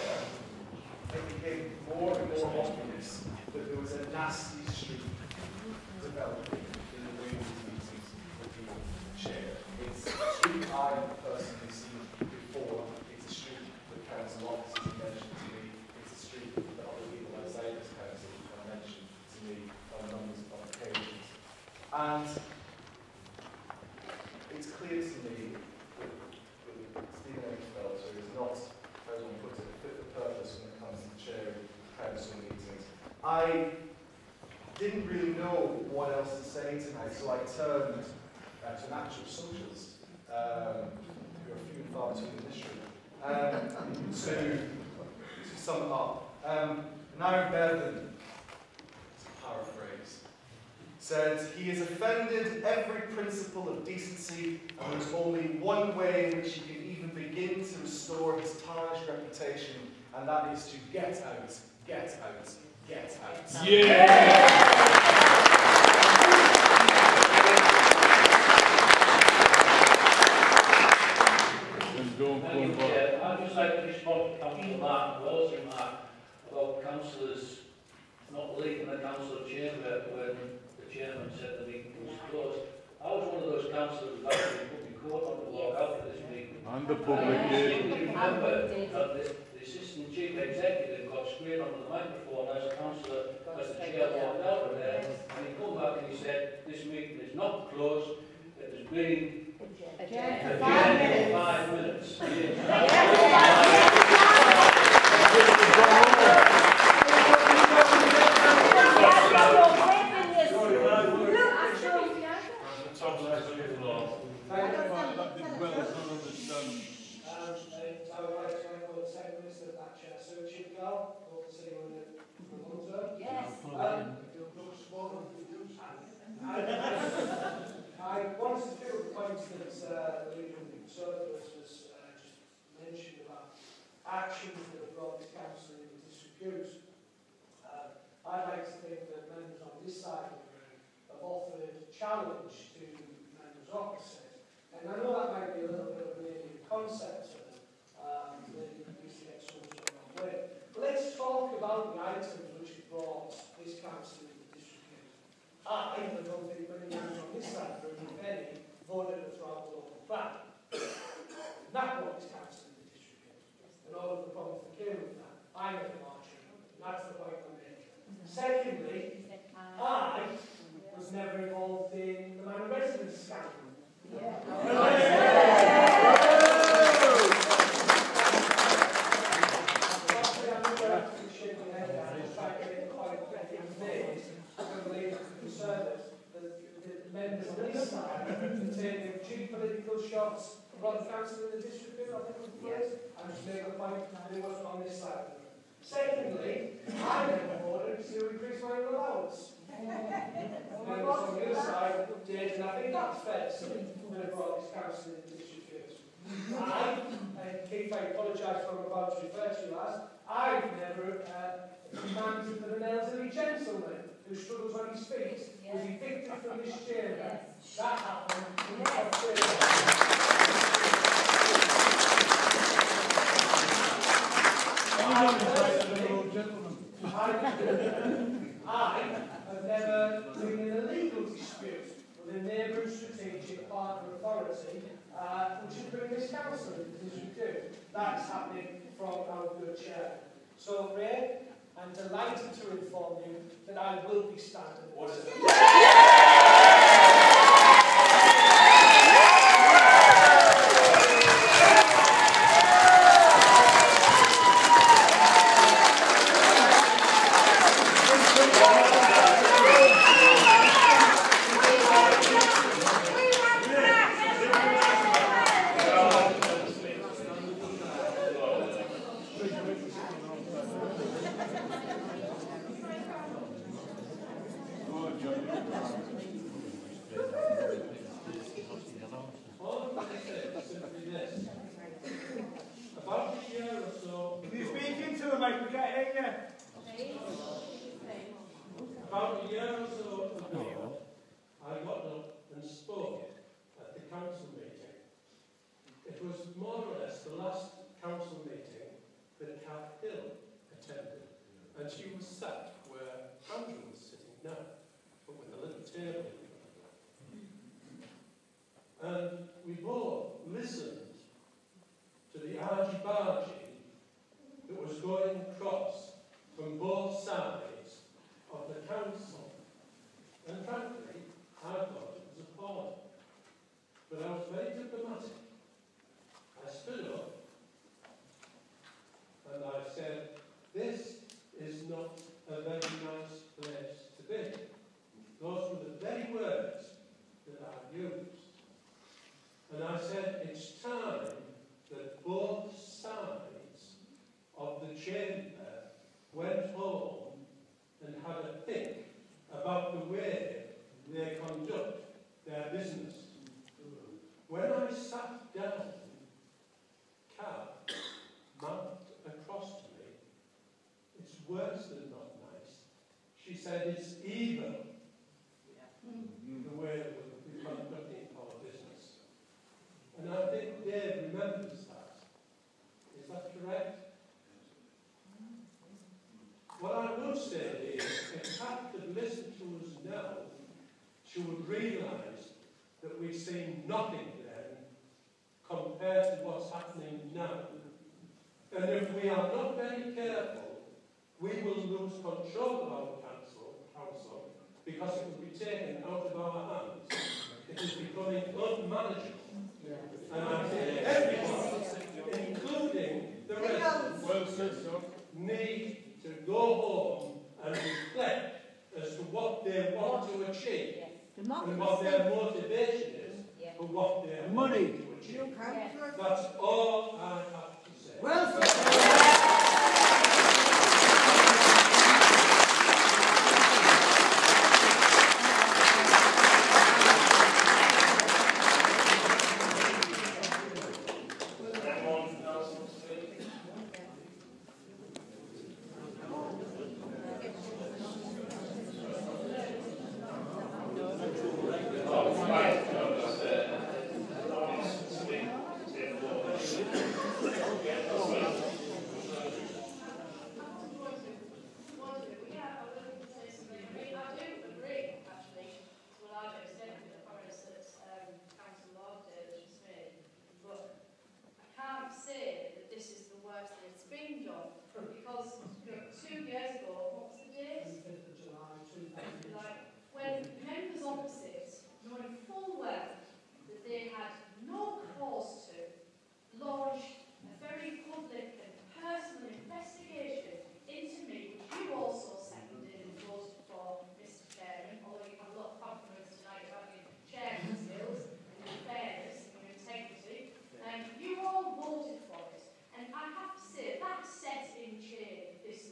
it became more and more obvious that there was a nasty streak developing in the way these meetings were being chaired. It's a streak I've personally seen before. It's a streak that council officers have mentioned to me. It's a streak that other people outside this council have mentioned to me on a number of occasions. And it's clear to me that Stephen Eckfelter is not, as one puts it, fit for purpose when it comes to chairing council meetings. I didn't really know what else to say tonight, so I turned to an actual socialist, who are few and far between in this room, to sum it up. Now Bevan, to paraphrase, said, he has offended every principle of decency, and there's only one way in which he can even begin to restore his tarnished reputation, and that is to get out, get out, get out. Yeah! I'd just like to respond to Councillor Mark Wall's remark about councillors not leaving the council chamber when the chairman said the meeting was closed. I was one of those councillors who actually put my coat on to walk out of this meeting. And the public did. Remember that the assistant chief executive got screened onto the microphone as a councillor, as the chair walked out of there, and he come back and he said, this meeting is not closed, it has been adjourned for 5 minutes. I wanted to pick up the point that the leader of the Conservatives was just mentioned about actions that have brought this council into disrepute. I'd like to think that members on this side of the room have offered challenge to members opposite. And I know that might be a little bit of an alien concept to them, that you used to get some sort of way. But let's talk about the items which have brought this council into disrepute. I don't think many members on this side of the room, if any, voted to throw out the local plan. That brought this council into disrepute. And all of the problems that came with that. I'm at the margin. That's the point I'm making. Secondly, I was never involved in the minor residence scandal. Members on this side taking cheap political shots from the council in the district, I think was the phrase. I'm just making a point to do what's on this side of the room. Secondly, I never voted to increase my own allowance. And on the other side did, and I think that's fair to say, that I brought this council into disrepute. And Keith, I apologise for what I'm about to refer to you as, I've never demanded that an elderly gentleman who struggles on his feet was evicted from this chamber. That happened in Australia. I have never been in a legal dispute with a neighbouring strategic partner authority which is bringing this council into disrepute. That is happening from our good chair. So, Ray, I'm delighted to inform you that I will be standing. What is it? About a year or so ago, I got up and spoke at the council meeting. It was more or less the last council meeting that Kath Hill attended, and she was sat where Andrew was sitting now, but with a little table in front of her. And we both listened to the argy-bargy that was going across from both sides of the council. And frankly, I thought it was appalling. But I was very diplomatic. I stood up and I said, this is not a very nice place to be. Those were the very words that I used. And I said, it's time that both sides of the chamber went home and had a think about the way they conduct their business. When I sat down, Kath mouthed across to me, it's worse than not nice. She said it's evil, the way that we're conducting our business. And I think Dave remembers that. Is that correct? What I would say is, if Kath could listen to us now, she would realise that we've seen nothing then compared to what's happening now. And if we are not very careful, we will lose control of our council because it will be taken out of our hands. It is becoming unmanageable. And I think everyone, including the residents, need to go home and reflect as to what they want to achieve and what their motivation is for what they are wanting to achieve. That's all I have to say. Well, You all voted for it, and I have to say that set in chain this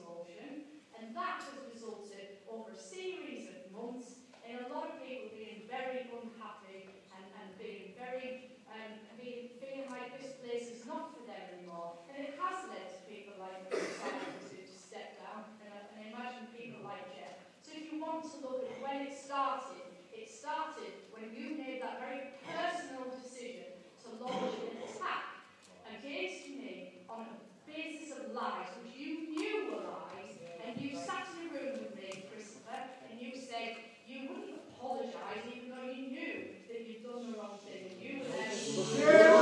lies, which you knew were lies, and you sat in a room with me, Christopher, and you said you wouldn't apologise even though you knew that you'd done the wrong thing, and you were there.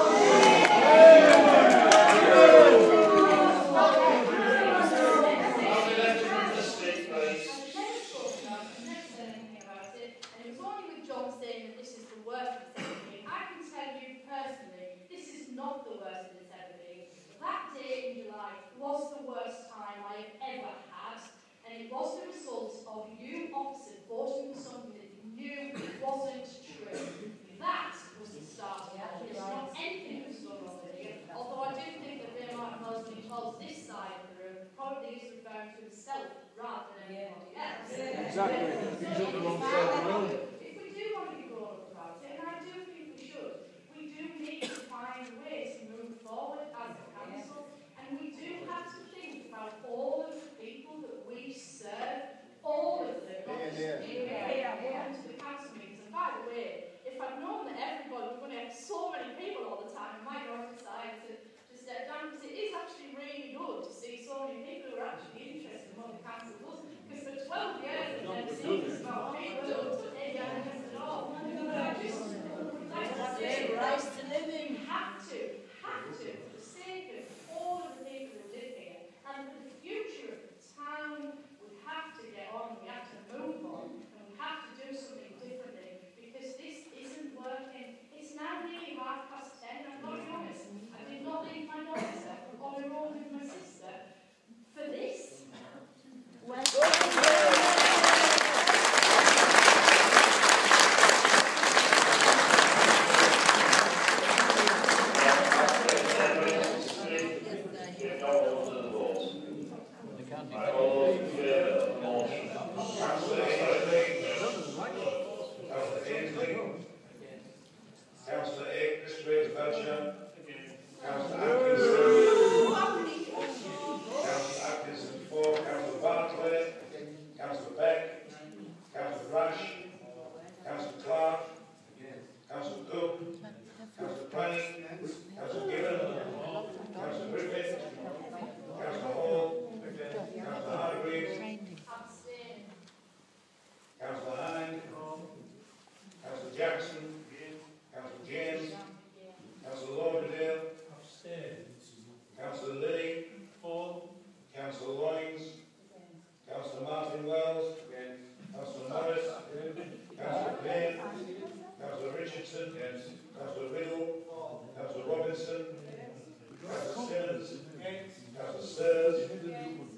Not the worst it's ever been. That day in July was the worst time I have ever had, and it was the result of you officers voting for something that you knew wasn't true. That was the start of it. It's not anything that was done wrong with you, although I do think that Bill Martin has been told this side of the room probably is referring to himself rather than anybody else. Exactly. He's on the wrong side of the room. If we do want to be grown up about it, and I do think we should, we do need to find a way to move forward as a council, and we do have to think about all of the people that we serve, all of them, not just people that come to the council meetings. And by the way, if I'd known that everybody was going to have so many people all the time, I might not have decided to step down, because it is actually really good to see so many people who are actually interested in what the council does, because for 12 years I've never seen this about people who don't put any interest at all. But I just like to say, Rights to living. have to, for the sake of all of the people who live here, and for the future of the town, we have to get on, we have to move on, and we have to do something differently, because this isn't working. It's now nearly 10:30, and I've got to be honest, I did not leave my daughter on her own with my sister for this. Councillor Akers, raise Belcher. Councillor Atkinson 4, Councillor Bartley, Councillor Beck, Councillor Rash, Councillor Clark, Councillor Cook, Councillor Planning, Councillor Gibbon, Councillor Griffith, Councillor Hall, Councillor Hargreaves, Councillor Hine, Councillor Jackson, Councillor James, Councillor Lauderdale, Councillor Lilly, Councillor Loynes, Councillor Martin Wells, Councillor Morris, Councillor Payne, Councillor Richardson, Councillor Riddle, Councillor Robinson, Councillor Simmons, Councillor Sturs,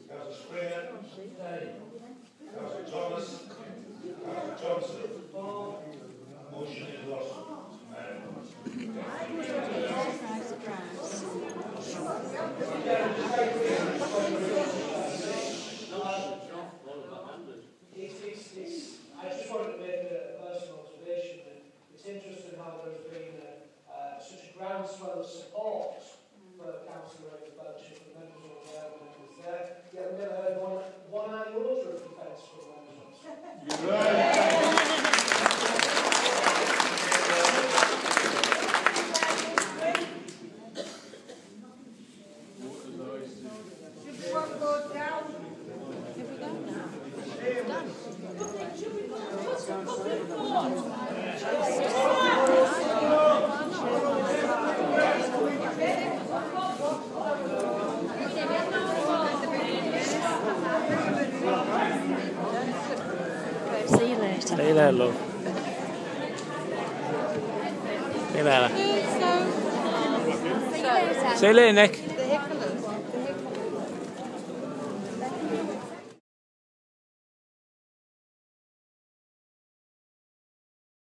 Councillor Springer, Councillor Thomas, Councillor Johnson. Motion is lost. I just wanted to make a personal observation that it's interesting how there's been such a groundswell of support for Councillor Belcher from members over there when he was there. Yet I've never heard one iota of defence from members. You're right. See you later. See you later, love. See you later. See you later. See you later, Nick.